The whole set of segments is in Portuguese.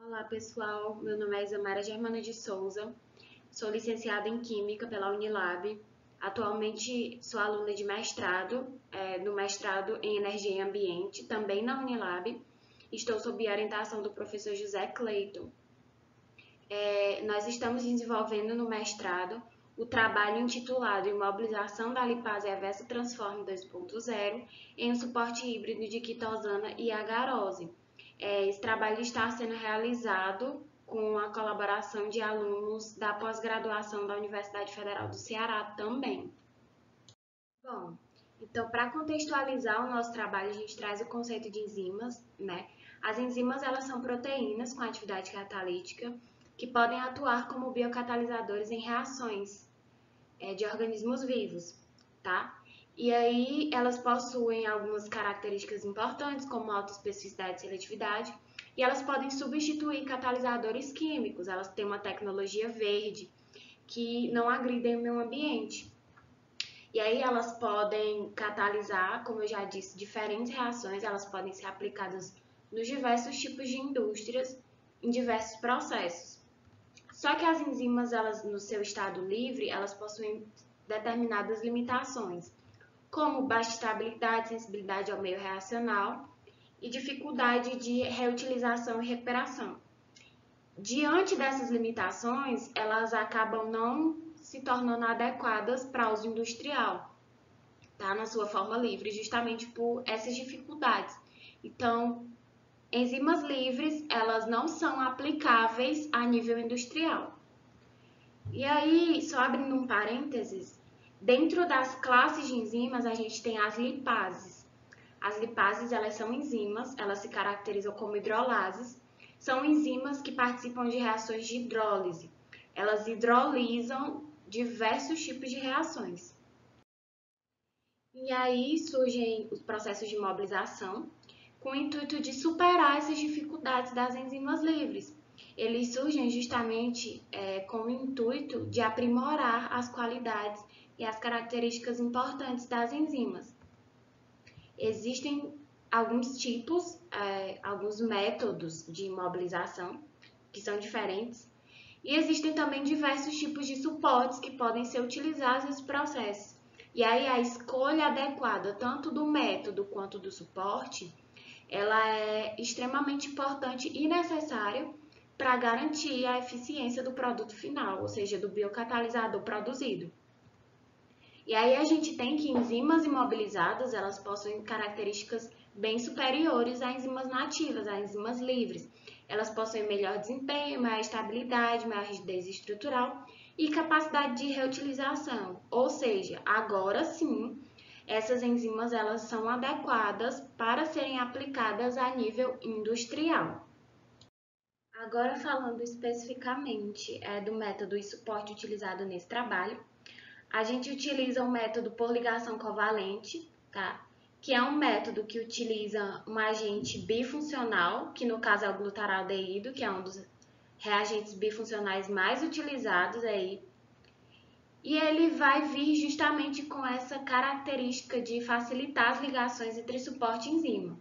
Olá pessoal, meu nome é Isamara Germana de Souza, sou licenciada em Química pela Unilab, atualmente sou aluna de mestrado, no mestrado em Energia e Ambiente, também na Unilab, estou sob a orientação do professor José Cleiton. Nós estamos desenvolvendo no mestrado o trabalho intitulado Imobilização da lipase Eversa Transform 2.0 em um suporte híbrido de quitosana e agarose. Esse trabalho está sendo realizado com a colaboração de alunos da pós-graduação da Universidade Federal do Ceará também. Bom, então para contextualizar o nosso trabalho, a gente traz o conceito de enzimas, né? As enzimas, elas são proteínas com atividade catalítica que podem atuar como biocatalisadores em reações de organismos vivos, tá? E aí elas possuem algumas características importantes, como autoespecificidade e seletividade, e elas podem substituir catalisadores químicos, elas têm uma tecnologia verde que não agridem o meio ambiente. E aí elas podem catalisar, como eu já disse, diferentes reações, elas podem ser aplicadas nos diversos tipos de indústrias, em diversos processos. Só que as enzimas, elas, no seu estado livre, elas possuem determinadas limitações, como baixa estabilidade, sensibilidade ao meio reacional e dificuldade de reutilização e recuperação. Diante dessas limitações, elas acabam não se tornando adequadas para uso industrial, tá? Na sua forma livre, justamente por essas dificuldades. Então, enzimas livres, elas não são aplicáveis a nível industrial. E aí, só abrindo um parênteses, dentro das classes de enzimas, a gente tem as lipases. As lipases, elas são enzimas, elas se caracterizam como hidrolases, são enzimas que participam de reações de hidrólise. Elas hidrolisam diversos tipos de reações. E aí surgem os processos de mobilização, com o intuito de superar essas dificuldades das enzimas livres. Eles surgem justamente com o intuito de aprimorar as qualidades e as características importantes das enzimas. Existem alguns tipos, alguns métodos de imobilização que são diferentes, e existem também diversos tipos de suportes que podem ser utilizados nesse processo. E aí a escolha adequada tanto do método quanto do suporte, ela é extremamente importante e necessária para garantir a eficiência do produto final, ou seja, do biocatalisador produzido. E aí a gente tem que enzimas imobilizadas, elas possuem características bem superiores a enzimas nativas, a enzimas livres. Elas possuem melhor desempenho, maior estabilidade, maior rigidez estrutural e capacidade de reutilização. Ou seja, agora sim, essas enzimas elas são adequadas para serem aplicadas a nível industrial. Agora falando especificamente do método e suporte utilizado nesse trabalho, a gente utiliza o método por ligação covalente, tá? Que é um método que utiliza um agente bifuncional, que no caso é o glutaraldeído, que é um dos reagentes bifuncionais mais utilizados aí. E ele vai vir justamente com essa característica de facilitar as ligações entre suporte e enzima.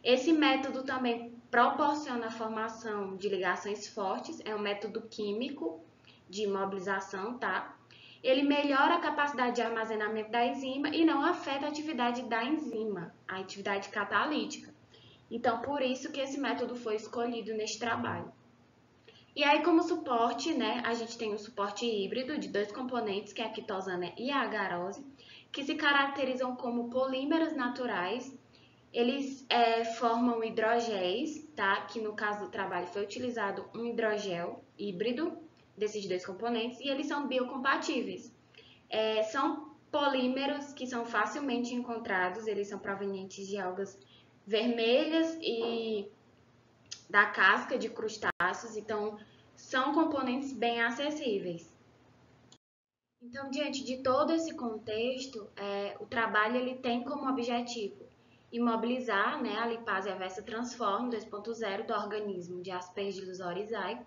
Esse método também proporciona a formação de ligações fortes, é um método químico de imobilização, tá? Ele melhora a capacidade de armazenamento da enzima e não afeta a atividade da enzima, a atividade catalítica. Então, por isso que esse método foi escolhido neste trabalho. E aí, como suporte, né, a gente tem o suporte híbrido de dois componentes, que é a quitosana e a agarose, que se caracterizam como polímeros naturais. Eles formam hidrogéis, tá? Que no caso do trabalho foi utilizado um hidrogel híbrido desses dois componentes e eles são biocompatíveis. São polímeros que são facilmente encontrados, eles são provenientes de algas vermelhas e da casca de crustáceos, então são componentes bem acessíveis. Então, diante de todo esse contexto, o trabalho ele tem como objetivo imobilizar, né, a lipase Eversa Transform 2.0 do organismo de Aspergillus oryzae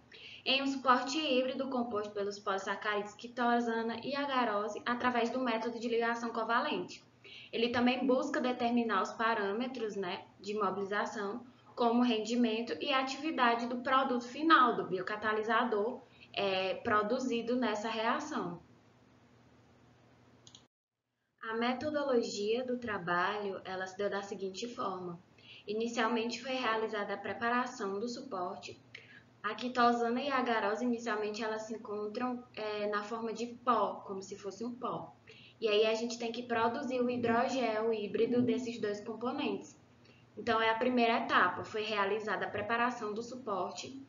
em um suporte híbrido composto pelos polissacarídeos quitosana e agarose através do método de ligação covalente. Ele também busca determinar os parâmetros, né, de imobilização como rendimento e atividade do produto final, do biocatalisador produzido nessa reação. A metodologia do trabalho, ela se deu da seguinte forma. Inicialmente foi realizada a preparação do suporte. A quitosana e a agarose, inicialmente, elas se encontram na forma de pó, como se fosse um pó. E aí a gente tem que produzir o hidrogel híbrido desses dois componentes. Então, é a primeira etapa, foi realizada a preparação do suporte.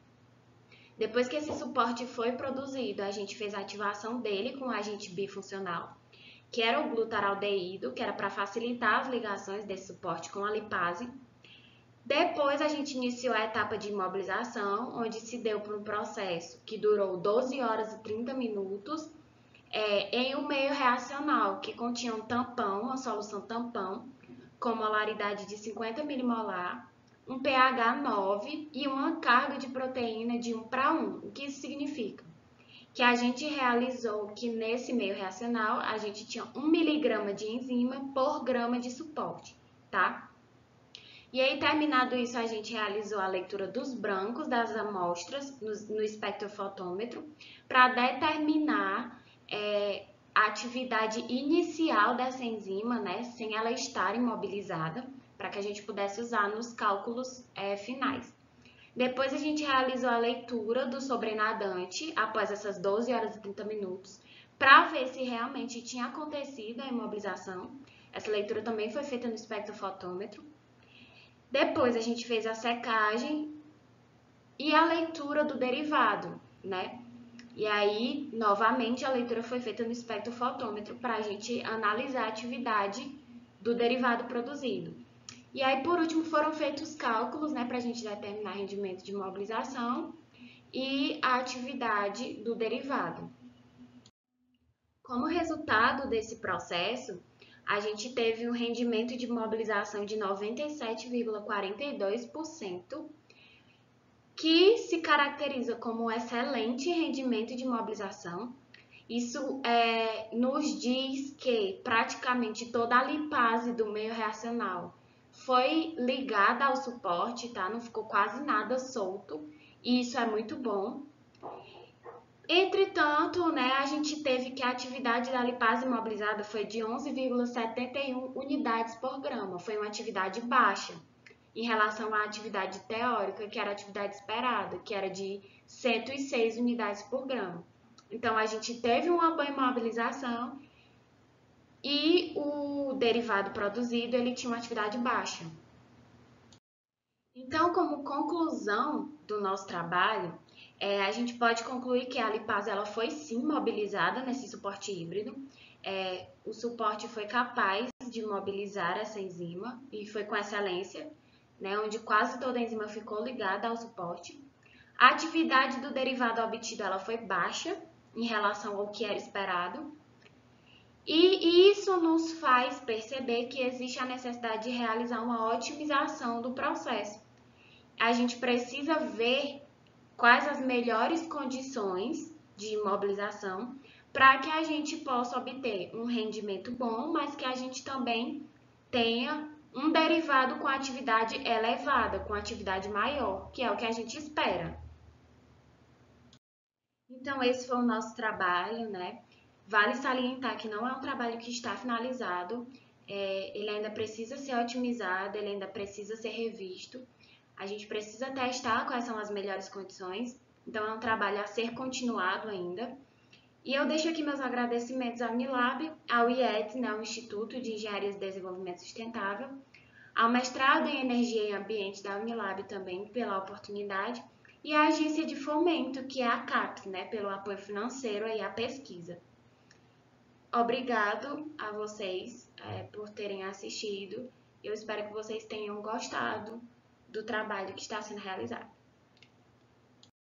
Depois que esse suporte foi produzido, a gente fez a ativação dele com o agente bifuncional, que era o glutaraldeído, que era para facilitar as ligações desse suporte com a lipase. Depois a gente iniciou a etapa de imobilização, onde se deu por um processo que durou 12 horas e 30 minutos em um meio reacional, que continha um tampão, uma solução tampão, com molaridade de 50 milimolar, um pH 9 e uma carga de proteína de 1:1. O que isso significa? Que a gente realizou que nesse meio reacional a gente tinha 1 miligrama de enzima por grama de suporte, tá? E aí, terminado isso, a gente realizou a leitura dos brancos das amostras no espectrofotômetro para determinar a atividade inicial dessa enzima, né, sem ela estar imobilizada, para que a gente pudesse usar nos cálculos finais. Depois a gente realizou a leitura do sobrenadante após essas 12 horas e 30 minutos, para ver se realmente tinha acontecido a imobilização. Essa leitura também foi feita no espectrofotômetro. Depois a gente fez a secagem e a leitura do derivado, né? E aí, novamente, a leitura foi feita no espectrofotômetro para a gente analisar a atividade do derivado produzido. E aí, por último, foram feitos cálculos, né, para a gente determinar rendimento de mobilização e a atividade do derivado. Como resultado desse processo, a gente teve um rendimento de mobilização de 97,42%, que se caracteriza como um excelente rendimento de mobilização. Isso nos diz que praticamente toda a lipase do meio reacional foi ligada ao suporte, tá? Não ficou quase nada solto, e isso é muito bom. Entretanto, né, a gente teve que a atividade da lipase imobilizada foi de 11,71 unidades por grama. Foi uma atividade baixa em relação à atividade teórica, que era a atividade esperada, que era de 106 unidades por grama. Então, a gente teve uma boa imobilização e o derivado produzido ele tinha uma atividade baixa. Então, como conclusão do nosso trabalho, a gente pode concluir que a lipase ela foi sim mobilizada nesse suporte híbrido. O suporte foi capaz de mobilizar essa enzima e foi com excelência, né, onde quase toda a enzima ficou ligada ao suporte. A atividade do derivado obtido ela foi baixa em relação ao que era esperado. E isso nos faz perceber que existe a necessidade de realizar uma otimização do processo. A gente precisa ver quais as melhores condições de imobilização para que a gente possa obter um rendimento bom, mas que a gente também tenha um derivado com atividade elevada, com atividade maior, que é o que a gente espera. Então, esse foi o nosso trabalho, né? Vale salientar que não é um trabalho que está finalizado, ele ainda precisa ser otimizado, ele ainda precisa ser revisto. A gente precisa testar quais são as melhores condições, então é um trabalho a ser continuado ainda. E eu deixo aqui meus agradecimentos ao Unilab, ao IEDS, né, o Instituto de Engenharia e Desenvolvimento Sustentável, ao mestrado em Energia e Ambiente da Unilab também pela oportunidade, e à agência de fomento, que é a CAPES, né, pelo apoio financeiro e à pesquisa. Obrigado a vocês por terem assistido. Eu espero que vocês tenham gostado do trabalho que está sendo realizado.